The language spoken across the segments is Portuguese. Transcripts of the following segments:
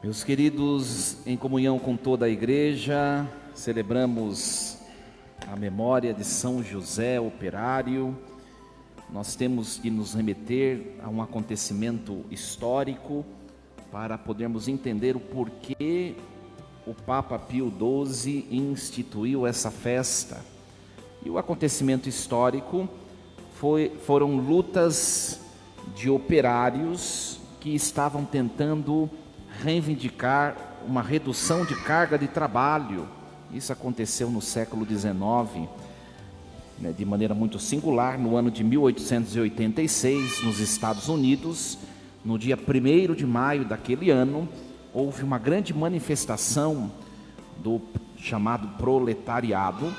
Meus queridos, em comunhão com toda a igreja, celebramos a memória de São José Operário. Nós temos que nos remeter a um acontecimento histórico para podermos entender o porquê o Papa Pio XII instituiu essa festa. E o acontecimento histórico foram lutas de operários que estavam tentando reivindicar uma redução de carga de trabalho. Isso aconteceu no século XIX, de maneira muito singular, no ano de 1886, nos Estados Unidos. No dia 1º de maio daquele ano, houve uma grande manifestação do chamado proletariado,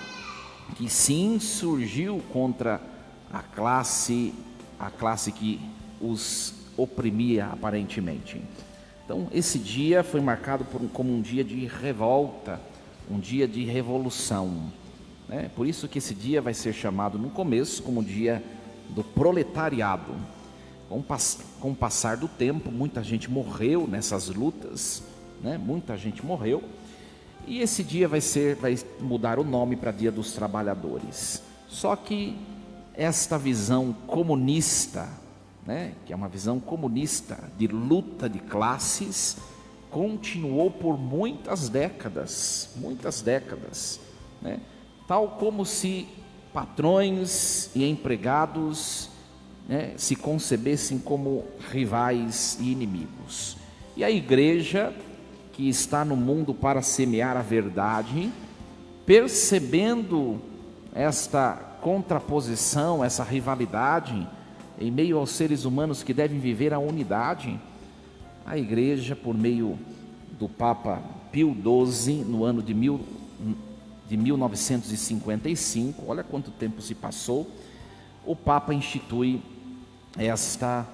que se insurgiu contra a classe que os oprimia aparentemente. Então, esse dia foi marcado como um dia de revolta, um dia de revolução. Por isso que esse dia vai ser chamado no começo como o dia do proletariado. Com o passar do tempo, muita gente morreu nessas lutas, muita gente morreu. E esse dia vai mudar o nome para Dia dos Trabalhadores. Só que esta visão comunista, que é uma visão comunista de luta de classes, continuou por muitas décadas, tal como se patrões e empregados se concebessem como rivais e inimigos. E a igreja, que está no mundo para semear a verdade, percebendo esta contraposição, essa rivalidade, em meio aos seres humanos que devem viver a unidade, a igreja, por meio do Papa Pio XII, no ano de 1955, olha quanto tempo se passou, o Papa institui esta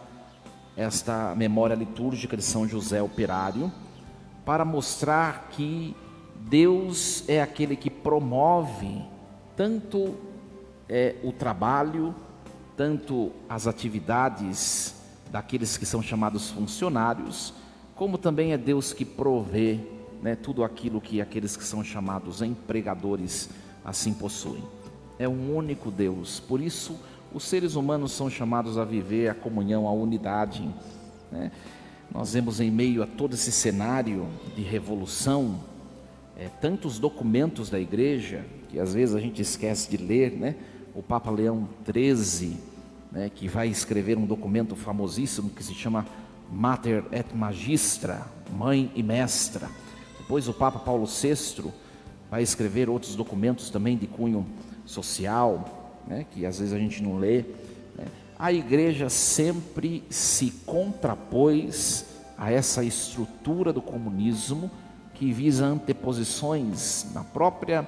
memória litúrgica de São José Operário, para mostrar que Deus é aquele que promove tanto o trabalho, tanto as atividades daqueles que são chamados funcionários, como também é Deus que provê tudo aquilo que aqueles que são chamados empregadores assim possuem. É um único Deus, por isso os seres humanos são chamados a viver a comunhão, a unidade. Nós vemos em meio a todo esse cenário de revolução, tantos documentos da igreja, que às vezes a gente esquece de ler, o Papa Leão XIII, que vai escrever um documento famosíssimo que se chama Mater et Magistra, Mãe e Mestra. Depois o Papa Paulo VI vai escrever outros documentos também de cunho social, que às vezes a gente não lê. A igreja sempre se contrapôs a essa estrutura do comunismo que visa anteposições na própria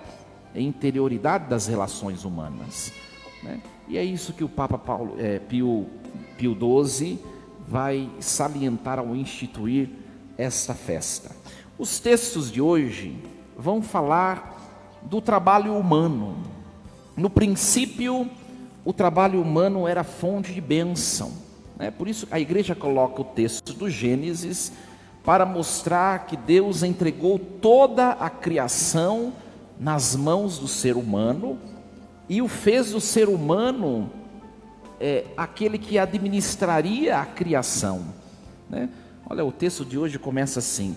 interioridade das relações humanas. E é isso que o Papa Pio XII vai salientar ao instituir esta festa. Os textos de hoje vão falar do trabalho humano. No princípio, o trabalho humano era fonte de bênção. Por isso a igreja coloca o texto do Gênesis para mostrar que Deus entregou toda a criação nas mãos do ser humano e o fez do ser humano aquele que administraria a criação. Olha, o texto de hoje começa assim: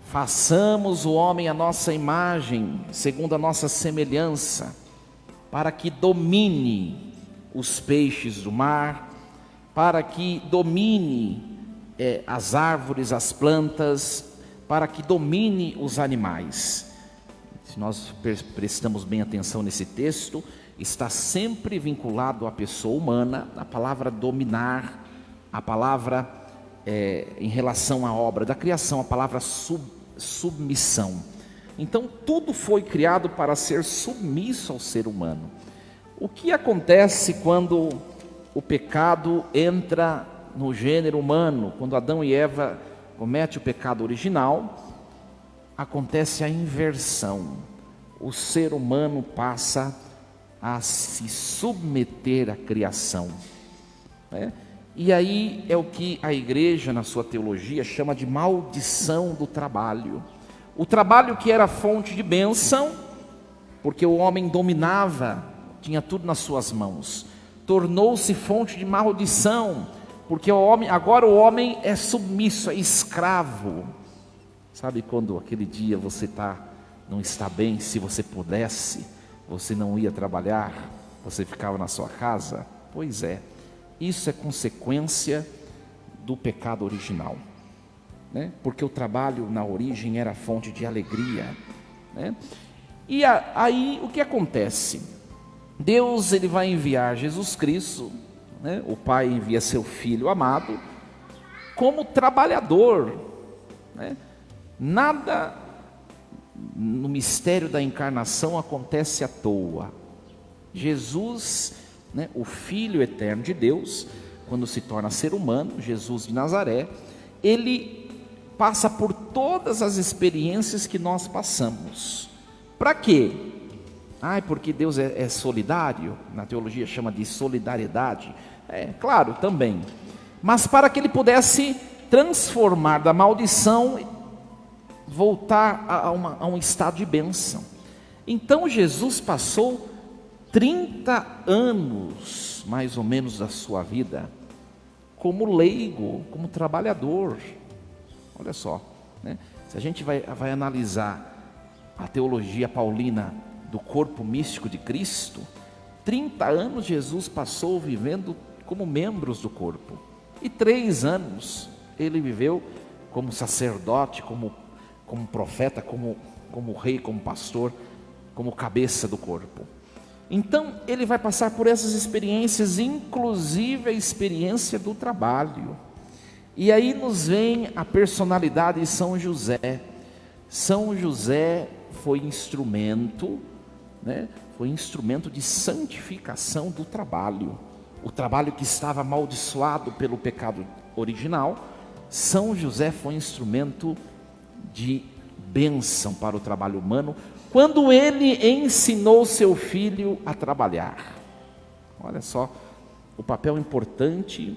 façamos o homem à nossa imagem, segundo a nossa semelhança, para que domine os peixes do mar, para que domine as árvores, as plantas, para que domine os animais. Se nós prestamos bem atenção nesse texto, está sempre vinculado à pessoa humana a palavra dominar, a palavra em relação à obra da criação, a palavra submissão. Então tudo foi criado para ser submisso ao ser humano. O que acontece quando o pecado entra no gênero humano? Quando Adão e Eva cometem o pecado original, acontece a inversão. O ser humano passa a se submeter à criação. E aí é o que a igreja, na sua teologia, chama de maldição do trabalho. O trabalho que era fonte de bênção, porque o homem dominava, tinha tudo nas suas mãos, tornou-se fonte de maldição, porque agora o homem é submisso, é escravo. Sabe quando aquele dia você não está bem, se você pudesse, você não ia trabalhar, você ficava na sua casa? Pois é, isso é consequência do pecado original, né? Porque o trabalho na origem era fonte de alegria, né? E aí o que acontece? Deus, ele vai enviar Jesus Cristo, né? O Pai envia seu Filho amado como trabalhador, né? Nada no mistério da encarnação acontece à toa. Jesus, né, o Filho eterno de Deus, quando se torna ser humano, Jesus de Nazaré, ele passa por todas as experiências que nós passamos. Para quê? Porque Deus é solidário, na teologia chama de solidariedade. Claro, também. Mas para que ele pudesse transformar da maldição, voltar a um estado de bênção. Então Jesus passou 30 anos, mais ou menos, da sua vida, como leigo, como trabalhador. Olha só, né? Se a gente vai analisar a teologia paulina do corpo místico de Cristo, 30 anos Jesus passou vivendo como membros do corpo, e 3 anos ele viveu como sacerdote, como profeta, como rei, como pastor, como cabeça do corpo. Então ele vai passar por essas experiências, inclusive a experiência do trabalho. E aí nos vem a personalidade de São José. São José foi instrumento, né? Foi instrumento de santificação do trabalho. O trabalho que estava amaldiçoado pelo pecado original, São José foi instrumento de bênção para o trabalho humano, quando ele ensinou seu filho a trabalhar. Olha só o papel importante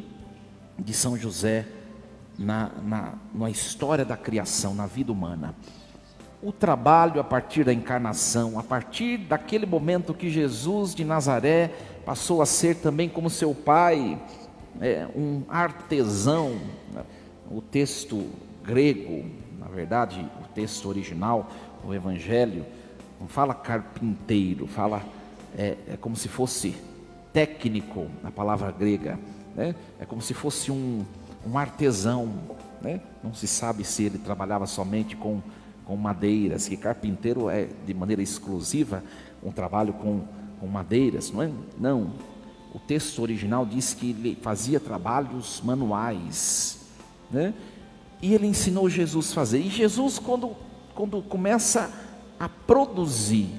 de São José na história da criação, na vida humana. O trabalho a partir da encarnação, a partir daquele momento que Jesus de Nazaré passou a ser também como seu pai, um artesão. O texto grego, na verdade, o texto original, o Evangelho, não fala carpinteiro, fala como se fosse técnico, a palavra grega, né? É como se fosse um artesão, né? Não se sabe se ele trabalhava somente com madeiras, que carpinteiro é de maneira exclusiva um trabalho com madeiras, não é? Não, o texto original diz que ele fazia trabalhos manuais, né? E ele ensinou Jesus a fazer. E Jesus, quando começa a produzir,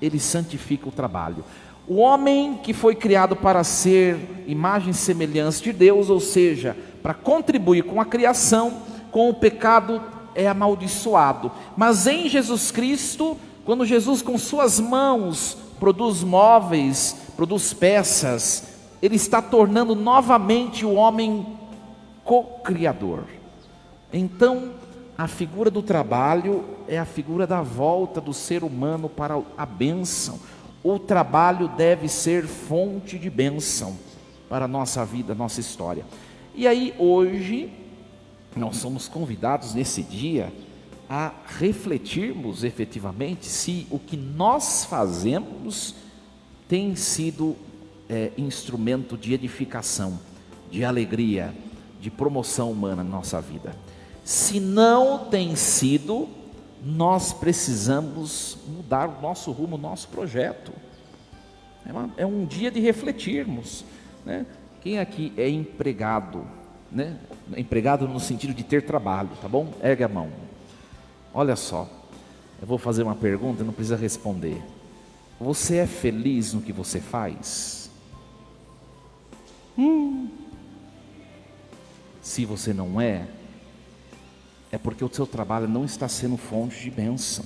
ele santifica o trabalho. O homem que foi criado para ser imagem e semelhança de Deus, ou seja, para contribuir com a criação, com o pecado é amaldiçoado. Mas em Jesus Cristo, quando Jesus com suas mãos produz móveis, produz peças, ele está tornando novamente o homem co-criador. Então, a figura do trabalho é a figura da volta do ser humano para a bênção. O trabalho deve ser fonte de bênção para a nossa vida, nossa história. E aí hoje, nós somos convidados nesse dia a refletirmos efetivamente se o que nós fazemos tem sido instrumento de edificação, de alegria, de promoção humana na nossa vida. Se não tem sido, nós precisamos mudar o nosso rumo, o nosso projeto. É um dia de refletirmos, né? Quem aqui é empregado, né? Empregado no sentido de ter trabalho, tá bom? Ergue a mão. Olha só, eu vou fazer uma pergunta, não precisa responder. Você é feliz no que você faz? Se você não é porque o seu trabalho não está sendo fonte de bênção,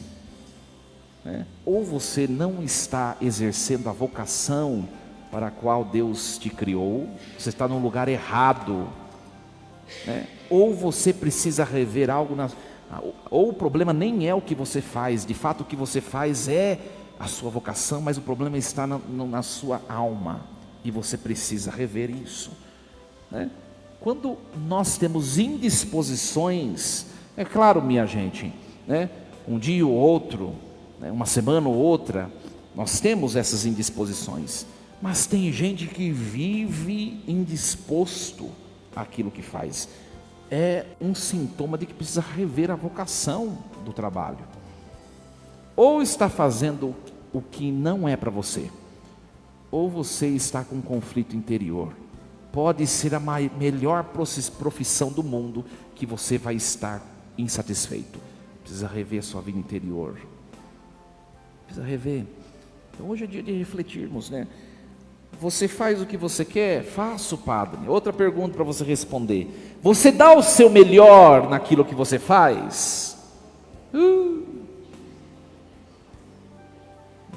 né? Ou você não está exercendo a vocação para a qual Deus te criou, você está no lugar errado, né? Ou você precisa rever algo, ou o problema nem é o que você faz, de fato o que você faz é a sua vocação, mas o problema está na sua alma, e você precisa rever isso, né? Quando nós temos indisposições, é claro, minha gente, né? Um dia ou outro, né? Uma semana ou outra, nós temos essas indisposições, mas tem gente que vive indisposto àquilo que faz. É um sintoma de que precisa rever a vocação do trabalho. Ou está fazendo o que não é para você, ou você está com um conflito interior. Pode ser a melhor profissão do mundo, que você vai estar insatisfeito. Precisa rever a sua vida interior. Precisa rever. Então hoje é dia de refletirmos, né? Você faz o que você quer? Faço, padre. Outra pergunta para você responder: você dá o seu melhor naquilo que você faz?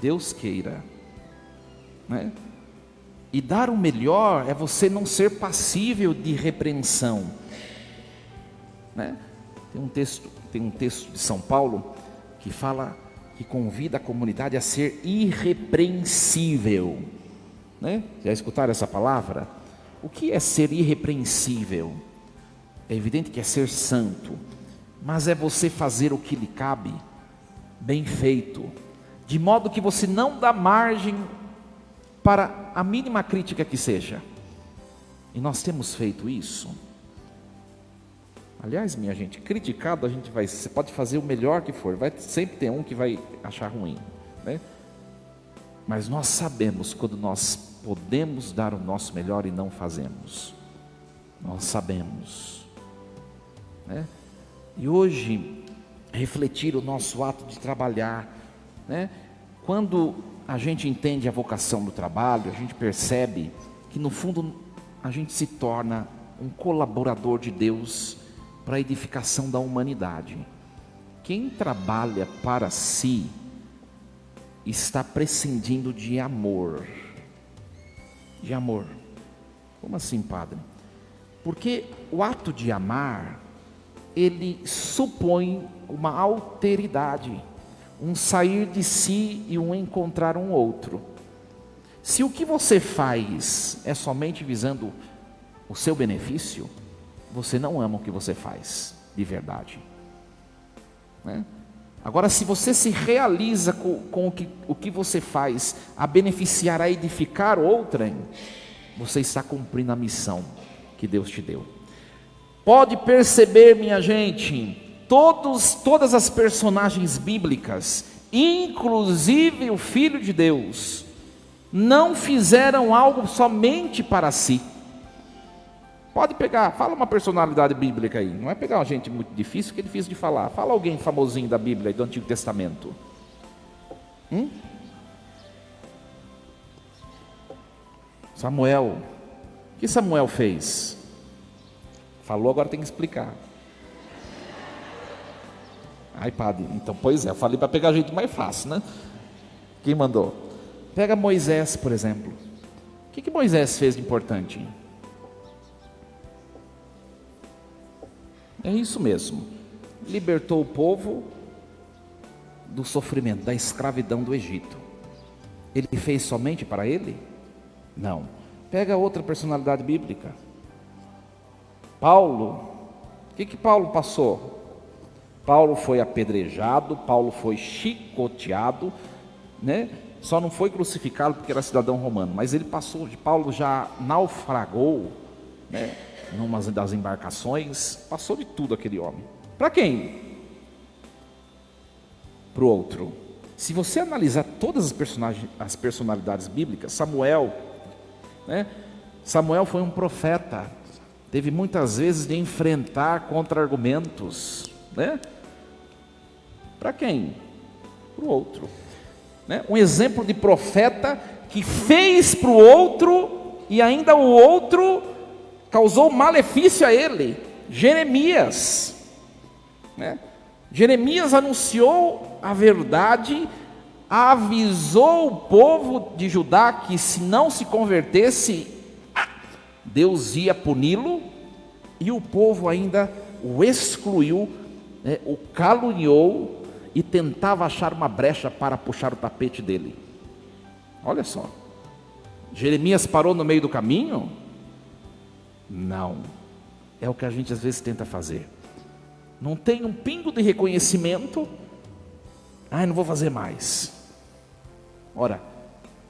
Deus queira, né? E dar o melhor é você não ser passível de repreensão, né? Tem um texto de São Paulo que fala, que convida a comunidade a ser irrepreensível, né? Já escutaram essa palavra? O que é ser irrepreensível? É evidente que é ser santo, mas é você fazer o que lhe cabe, bem feito, de modo que você não dá margem para a mínima crítica que seja. E nós temos feito isso. Aliás, minha gente, criticado você pode fazer o melhor que for, sempre tem um que vai achar ruim, né? Mas nós sabemos quando nós podemos dar o nosso melhor e não fazemos. Nós sabemos, né? E hoje, refletir o nosso ato de trabalhar, né? Quando a gente entende a vocação do trabalho, a gente percebe que no fundo a gente se torna um colaborador de Deus para a edificação da humanidade. Quem trabalha para si está prescindindo de amor. De amor. Como assim, padre? Porque o ato de amar, ele supõe uma alteridade, um sair de si e um encontrar um outro. Se o que você faz é somente visando o seu benefício, você não ama o que você faz de verdade, né? Agora, se você se realiza com o que você faz a beneficiar, a edificar outrem, você está cumprindo a missão que Deus te deu. Pode perceber, minha gente, todas as personagens bíblicas, inclusive o Filho de Deus, não fizeram algo somente para si. Pode pegar, fala uma personalidade bíblica aí. Não é pegar uma gente muito difícil, que é difícil de falar. Fala alguém famosinho da Bíblia e do Antigo Testamento. Samuel. O que Samuel fez? Falou, agora tem que explicar. Ai, padre, então, pois é, eu falei para pegar gente mais fácil, né? Quem mandou? Pega Moisés, por exemplo. O que Moisés fez de importante? É isso mesmo. Libertou o povo do sofrimento, da escravidão do Egito. Ele fez somente para ele? Não. Pega outra personalidade bíblica. Paulo. O que Paulo passou? Paulo foi apedrejado, Paulo foi chicoteado, né? Só não foi crucificado porque era cidadão romano, mas ele passou, Paulo já naufragou, né? Numa das embarcações, passou de tudo aquele homem. Para quem? Para o outro. Se você analisar todas as personalidades bíblicas, Samuel, né? Samuel foi um profeta, teve muitas vezes de enfrentar contra-argumentos, né? Para quem? Para o outro, né? Um exemplo de profeta que fez para o outro e ainda o outro causou malefício a ele. Jeremias, né? Jeremias anunciou a verdade avisou o povo de Judá que se não se convertesse, Deus ia puni-lo, e o povo ainda o excluiu, né, o caluniou e tentava achar uma brecha para puxar o tapete dele. Olha só, Jeremias parou no meio do caminho? Não, é o que a gente às vezes tenta fazer. Não tem um pingo de reconhecimento, não vou fazer mais. Ora,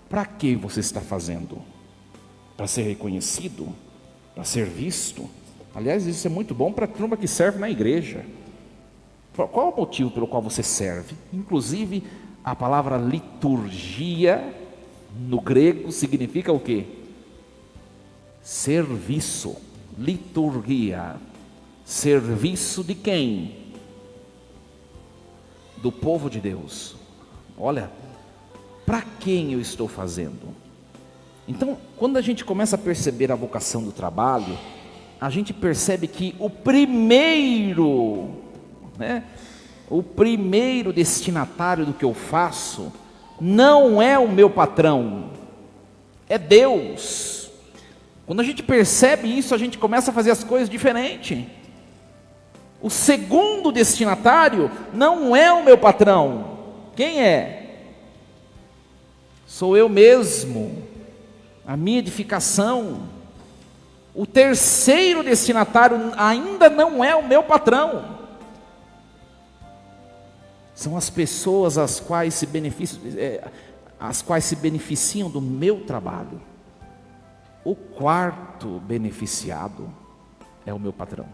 para que você está fazendo? Para ser reconhecido? Para ser visto? Aliás, isso é muito bom para a turma que serve na igreja. Qual o motivo pelo qual você serve? Inclusive, a palavra liturgia, no grego, significa o quê? Serviço. Liturgia. Serviço de quem? Do povo de Deus. Olha, para quem eu estou fazendo? Então, quando a gente começa a perceber a vocação do trabalho, a gente percebe que o primeiro destinatário do que eu faço não é o meu patrão, é Deus. Quando a gente percebe isso, a gente começa a fazer as coisas diferente. O segundo destinatário não é o meu patrão. Quem é? Sou eu mesmo, a minha edificação. O terceiro destinatário ainda não é o meu patrão. São as pessoas as quais se beneficiam do meu trabalho. O quarto beneficiado é o meu patrão.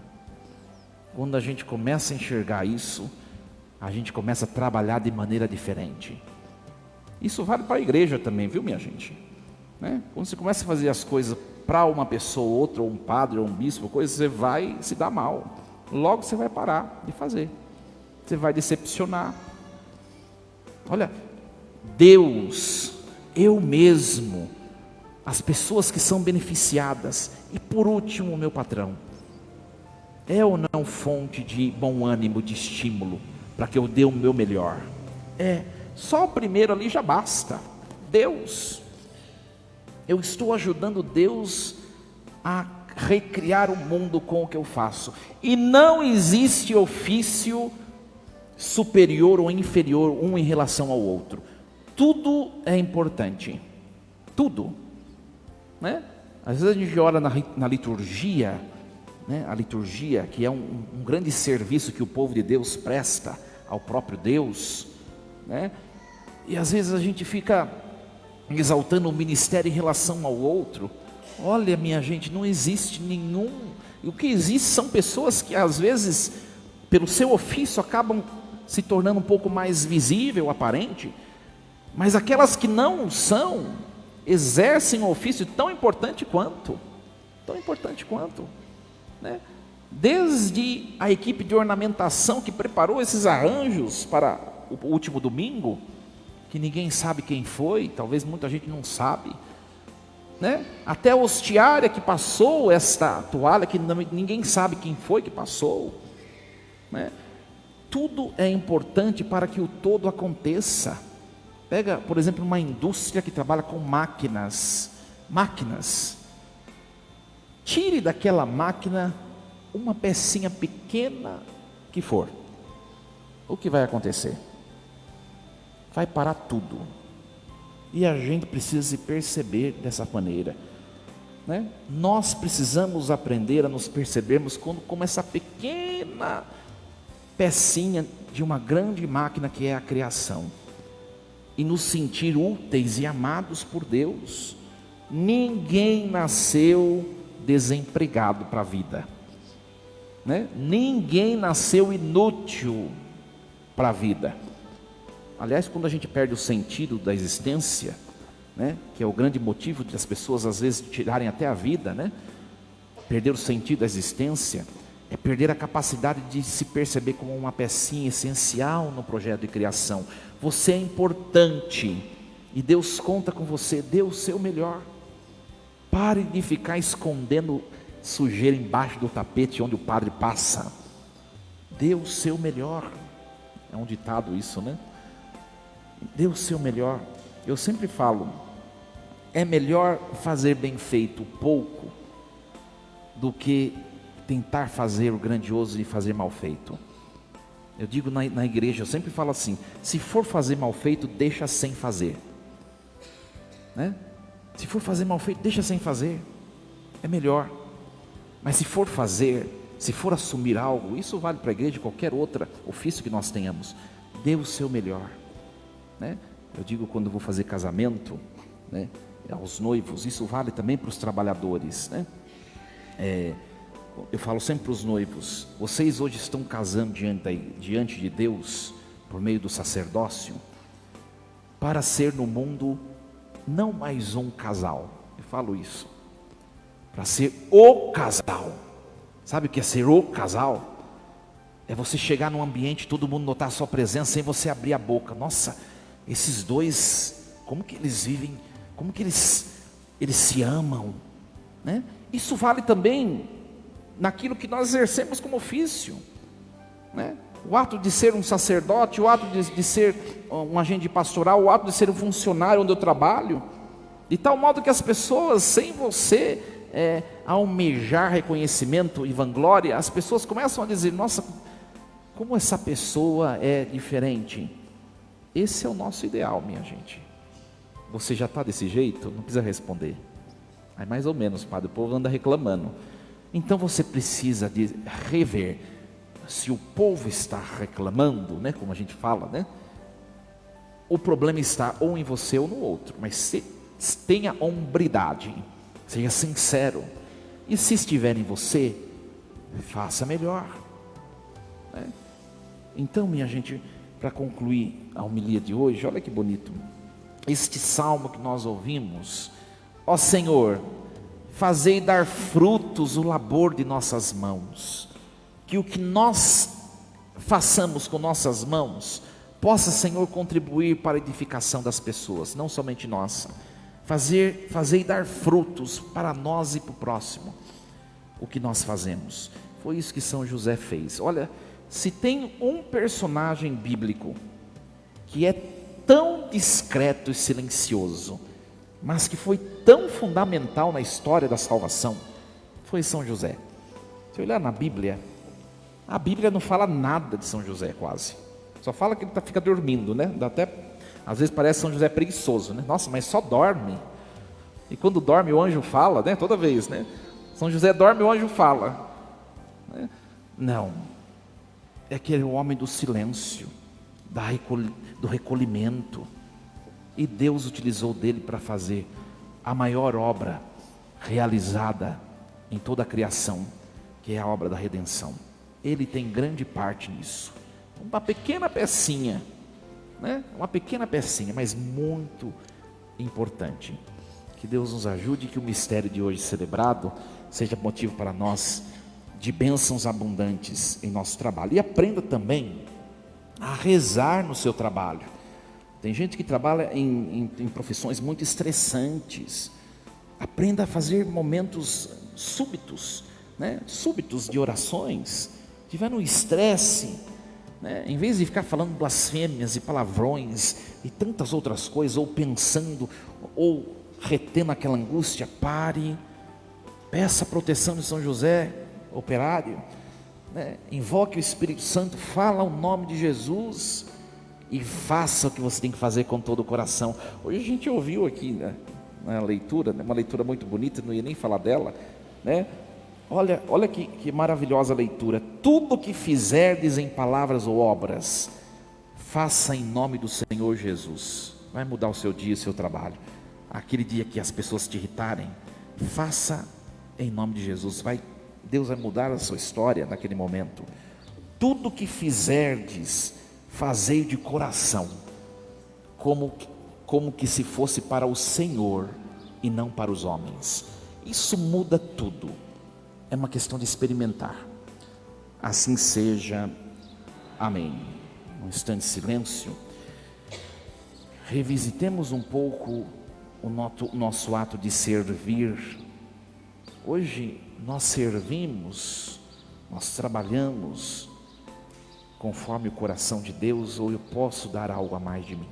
Quando a gente começa a enxergar isso, a gente começa a trabalhar de maneira diferente. Isso vale para a igreja também, viu, minha gente? Né? Quando você começa a fazer as coisas para uma pessoa, outra, ou um padre, ou um bispo, você vai se dar mal. Logo você vai parar de fazer. Você vai decepcionar. Olha, Deus, eu mesmo, as pessoas que são beneficiadas, e por último o meu patrão, é ou não fonte de bom ânimo, de estímulo, para que eu dê o meu melhor? Só o primeiro ali já basta. Deus, eu estou ajudando Deus a recriar o mundo com o que eu faço, e não existe ofício superior ou inferior um em relação ao outro. Tudo é importante, tudo, né? Às vezes a gente ora na liturgia, né? A liturgia, que é um grande serviço que o povo de Deus presta ao próprio Deus, né? E às vezes a gente fica exaltando o ministério em relação ao outro. Olha, minha gente, não existe nenhum. O que existe são pessoas que às vezes, pelo seu ofício, acabam se tornando um pouco mais visível, aparente, mas aquelas que não são, exercem um ofício tão importante quanto, né? Desde a equipe de ornamentação que preparou esses arranjos para o último domingo, que ninguém sabe quem foi, talvez muita gente não sabe, né? Até a hostiária que passou esta toalha, que ninguém sabe quem foi que passou, né? Tudo é importante para que o todo aconteça. Pega, por exemplo, uma indústria que trabalha com máquinas. Tire daquela máquina uma pecinha pequena que for. O que vai acontecer? Vai parar tudo. E a gente precisa se perceber dessa maneira, né? Nós precisamos aprender a nos percebermos como essa pequena pecinha de uma grande máquina que é a criação, e nos sentir úteis e amados por Deus. Ninguém nasceu desempregado para a vida, né? Ninguém nasceu inútil para a vida. Aliás, quando a gente perde o sentido da existência, né, que é o grande motivo de as pessoas às vezes tirarem até a vida, né? Perder o sentido da existência é perder a capacidade de se perceber como uma pecinha essencial no projeto de criação. Você é importante e Deus conta com você. Dê o seu melhor. Pare de ficar escondendo sujeira embaixo do tapete onde o padre passa. Dê o seu melhor. É um ditado isso, né? Dê o seu melhor. Eu sempre falo, é melhor fazer bem feito pouco do que tentar fazer o grandioso e fazer mal feito. Eu digo na igreja, eu sempre falo assim, se for fazer mal feito, deixa sem fazer, né? Se for fazer mal feito, deixa sem fazer, é melhor. Mas se for fazer, se for assumir algo, isso vale para a igreja, qualquer outro ofício que nós tenhamos, dê o seu melhor, né? Eu digo quando vou fazer casamento, né, aos noivos, isso vale também para os trabalhadores, né? Eu falo sempre para os noivos, vocês hoje estão casando diante de Deus, por meio do sacerdócio, para ser no mundo não mais um casal. Eu falo isso, para ser o casal. Sabe o que é ser o casal? É você chegar num ambiente, todo mundo notar a sua presença, sem você abrir a boca. Nossa, esses dois, como que eles vivem, como que eles se amam, né? Isso vale também naquilo que nós exercemos como ofício, né? O ato de ser um sacerdote, o ato de ser um agente pastoral, o ato de ser um funcionário onde eu trabalho, de tal modo que as pessoas, sem você almejar reconhecimento e vanglória, as pessoas começam a dizer, nossa, como essa pessoa é diferente. Esse é o nosso ideal, minha gente. Você já está desse jeito? Não precisa responder. É mais ou menos, padre, o povo anda reclamando. Então você precisa de rever. Se o povo está reclamando, né, como a gente fala, né, o problema está ou em você ou no outro. Mas tenha hombridade, seja sincero. E se estiver em você, faça melhor, né? Então, minha gente, para concluir a homilia de hoje, olha que bonito. Este salmo que nós ouvimos: ó Senhor, fazei dar frutos o labor de nossas mãos, que o que nós façamos com nossas mãos possa, Senhor, contribuir para a edificação das pessoas, não somente nossa. Fazei dar frutos para nós e para o próximo, o que nós fazemos. Foi isso que São José fez. Olha, se tem um personagem bíblico que é tão discreto e silencioso, mas que foi tão fundamental na história da salvação, foi São José. Se olhar na Bíblia, a Bíblia não fala nada de São José quase. Só fala que ele fica dormindo, né? Às vezes parece São José preguiçoso, né? Nossa, mas só dorme. E quando dorme o anjo fala, né? Toda vez, né? São José dorme, o anjo fala, né? Não, é aquele homem do silêncio, do recolhimento. E Deus utilizou dele para fazer a maior obra realizada em toda a criação, que é a obra da redenção. Ele tem grande parte nisso. Uma pequena pecinha, né? Uma pequena pecinha, mas muito importante. Que Deus nos ajude, que o mistério de hoje celebrado seja motivo para nós de bênçãos abundantes em nosso trabalho. E aprenda também a rezar no seu trabalho. Tem gente que trabalha em profissões muito estressantes. Aprenda a fazer momentos súbitos, né? Súbitos de orações. Se tiver no estresse, né? Em vez de ficar falando blasfêmias e palavrões e tantas outras coisas, ou pensando, ou retendo aquela angústia, pare, peça a proteção de São José operário, né? Invoque o Espírito Santo, fala o nome de Jesus e faça o que você tem que fazer com todo o coração. Hoje a gente ouviu aqui, né, na leitura, né, uma leitura muito bonita, não ia nem falar dela, né? Olha que maravilhosa leitura. Tudo que fizerdes em palavras ou obras, faça em nome do Senhor Jesus. Vai mudar o seu dia, o seu trabalho. Aquele dia que as pessoas te irritarem, faça em nome de Jesus. Deus vai mudar a sua história naquele momento. Tudo que fizerdes, fazei de coração, como que se fosse para o Senhor e não para os homens. Isso muda tudo. É uma questão de experimentar. Assim seja. Amém. Um instante de silêncio. Revisitemos um pouco o nosso ato de servir. Hoje nós servimos, nós trabalhamos conforme o coração de Deus, ou eu posso dar algo a mais de mim?